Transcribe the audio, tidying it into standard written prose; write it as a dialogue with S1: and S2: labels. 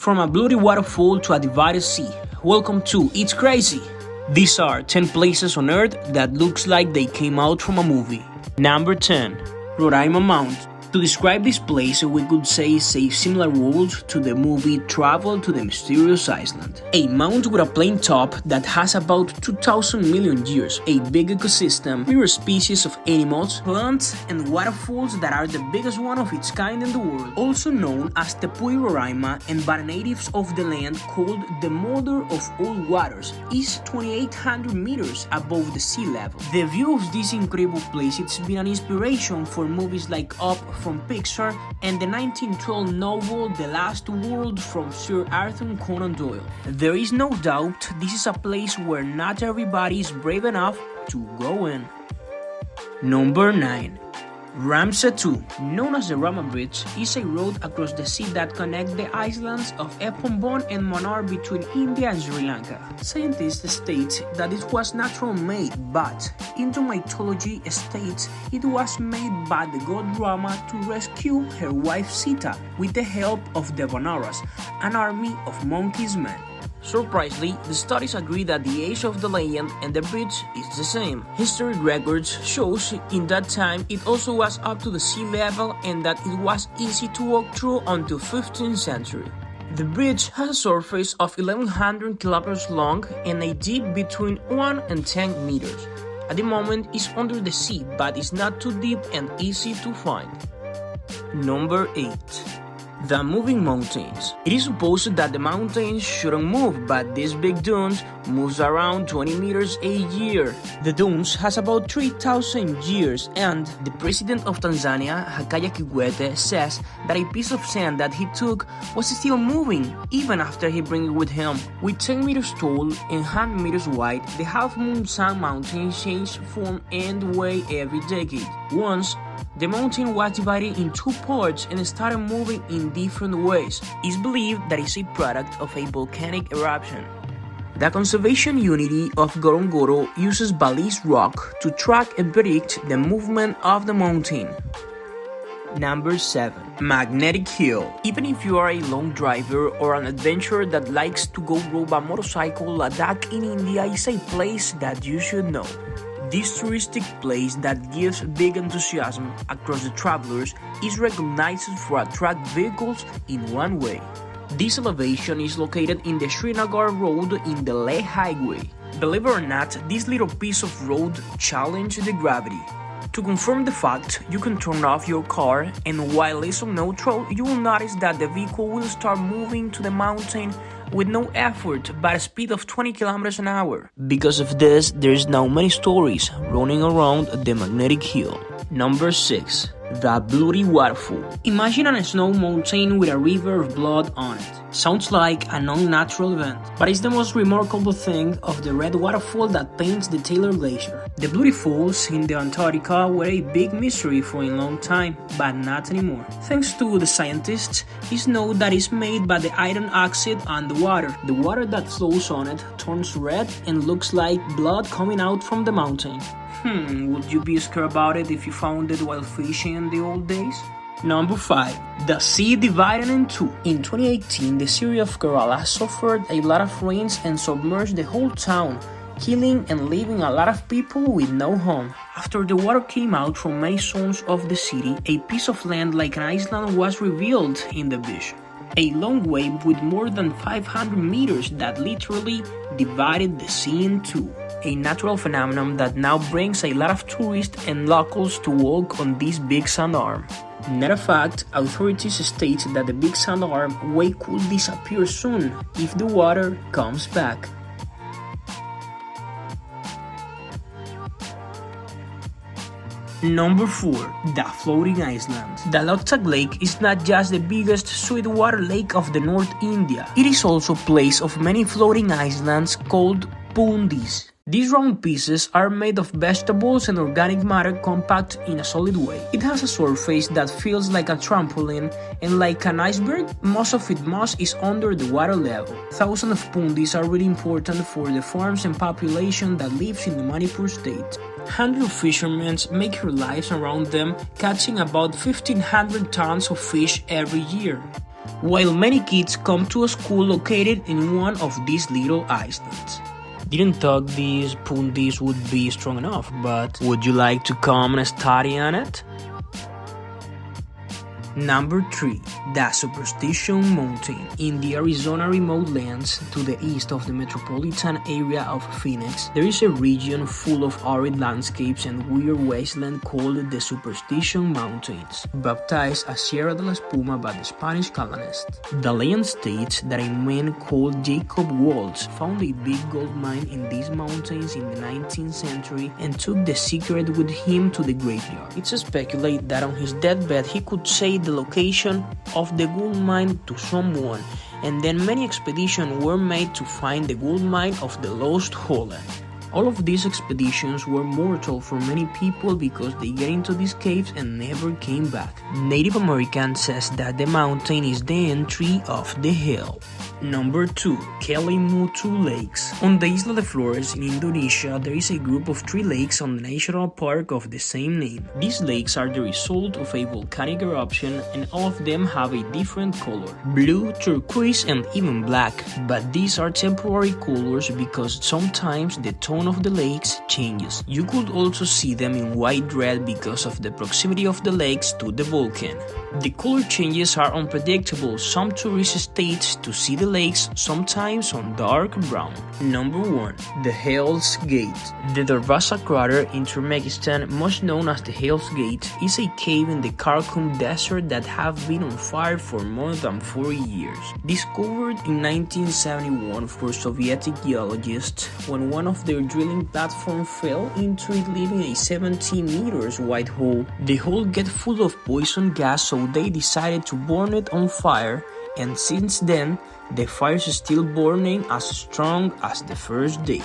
S1: From a bloody waterfall to a divided sea, welcome to It's Crazy! These are 10 places on Earth that looks like they came out from a movie. Number 10. Roraima Mount. To describe this place, we could say it's a similar world to the movie Travel to the Mysterious Island. A mount with a plain top that has about 2,000 million years, a big ecosystem, rare species of animals, plants, and waterfalls that are the biggest one of its kind in the world. Also known as Tepui Roraima and by the natives of the land called the Mother of All Waters, is 2,800 meters above the sea level. The view of this incredible place has been an inspiration for movies like Up from Pixar and the 1912 novel The Last World from Sir Arthur Conan Doyle. There is no doubt this is a place where not everybody is brave enough to go in. Number 9. Ramsar II, known as the Rama Bridge, is a road across the sea that connects the islands of Epombon and Mannar between India and Sri Lanka. Scientists state that it was naturally made, but Hindu mythology states it was made by the god Rama to rescue her wife Sita with the help of the Vanaras, an army of monkeys men. Surprisingly, the studies agree that the age of the land and the bridge is the same. History records shows in that time it also was up to the sea level and that it was easy to walk through until 15th century. The bridge has a surface of 1,100 kilometers long and a deep between 1 and 10 meters. At the moment, it's under the sea, but it's not too deep and easy to find. Number 8. The Moving Mountains. It is supposed that the mountains shouldn't move, but these big dunes moves around 20 meters a year. The dunes has about 3,000 years, and the president of Tanzania, Jakaya Kikwete, says that a piece of sand that he took was still moving even after he bring it with him. With 10 meters tall and 100 meters wide, the Half Moon Sand Mountain changes form and weight every decade. Once, the mountain was divided in two parts and started moving in different ways. It's believed that it's a product of a volcanic eruption. The Conservation Unity of Ngorongoro uses Balize rock to track and predict the movement of the mountain. Number 7. Magnetic Hill. Even if you are a long driver or an adventurer that likes to go ride a motorcycle, Ladakh in India is a place that you should know. This touristic place that gives big enthusiasm across the travelers is recognized for attract vehicles in one way. This elevation is located in the Srinagar Road in the Leh Highway. Believe it or not, this little piece of road challenges the gravity. To confirm the fact, you can turn off your car and while it's on neutral, you will notice that the vehicle will start moving to the mountain with no effort but a speed of 20 kilometers an hour. Because of this, there's now many stories running around the Magnetic Hill. Number 6. The Bloody Waterfall. Imagine a snow mountain with a river of blood on it. Sounds like an unnatural event, but it's the most remarkable thing of the red waterfall that paints the Taylor Glacier. The Bloody Falls in the Antarctica were a big mystery for a long time, but not anymore. Thanks to the scientists, it's known that it's made by the iron oxide on the water. The water that flows on it turns red and looks like blood coming out from the mountain. Would you be scared about it if you found it while fishing in the old days? Number 5. The Sea Divided in Two. In 2018, the city of Kerala suffered a lot of rains and submerged the whole town, killing and leaving a lot of people with no home. After the water came out from many zones of the city, a piece of land like an island was revealed in the beach. A long wave with more than 500 meters that literally divided the sea in two. A natural phenomenon that now brings a lot of tourists and locals to walk on this big sand arm. Matter of fact, authorities state that the big sand arm way could disappear soon if the water comes back. Number 4. The Floating Island. The Loktak Lake is not just the biggest sweetwater lake of the North India. It is also a place of many floating islands called pundis. These round pieces are made of vegetables and organic matter compact in a solid way. It has a surface that feels like a trampoline, and like an iceberg, most of its mass is under the water level. Thousands of pundis are really important for the farms and population that lives in the Manipur state. Hundreds of fishermen make their lives around them, catching about 1,500 tons of fish every year. while many kids come to a school located in one of these little islands. Didn't thought these Pundis would be strong enough, but would you like to come and study on it? Number 3. The Superstition Mountain. In the Arizona remote lands to the east of the metropolitan area of Phoenix, there is a region full of arid landscapes and weird wasteland called the Superstition Mountains, baptized as Sierra de la Espuma by the Spanish colonists. The legend states that a man called Jacob Waltz found a big gold mine in these mountains in the 19th century and took the secret with him to the graveyard. It's speculated that on his deathbed he could say the location of the gold mine to someone, and then many expeditions were made to find the gold mine of the Lost Holland. All of these expeditions were mortal for many people because they get into these caves and never came back. Native American says that the mountain is the entry of the hell. Number 2. Kelimutu Lakes. On the Isla de Flores in Indonesia, there is a group of 3 lakes on the national park of the same name. These lakes are the result of a volcanic eruption, and all of them have a different color: blue, turquoise, and even black. But these are temporary colors because sometimes the tone of the lakes changes. You could also see them in white red because of the proximity of the lakes to the volcano. The color changes are unpredictable. Some tourists stay to see the lakes, sometimes on dark brown. Number 1. The Hell's Gate. The Darvaza crater in Turkmenistan, most known as the Hell's Gate, is a cave in the Karakum Desert that have been on fire for more than 40 years. Discovered in 1971 for Soviet geologists when one of their drilling platforms fell into it, leaving a 70 meters wide hole. The hole got full of poison gas, so they decided to burn it on fire, and since then, the fire is still burning as strong as the first day.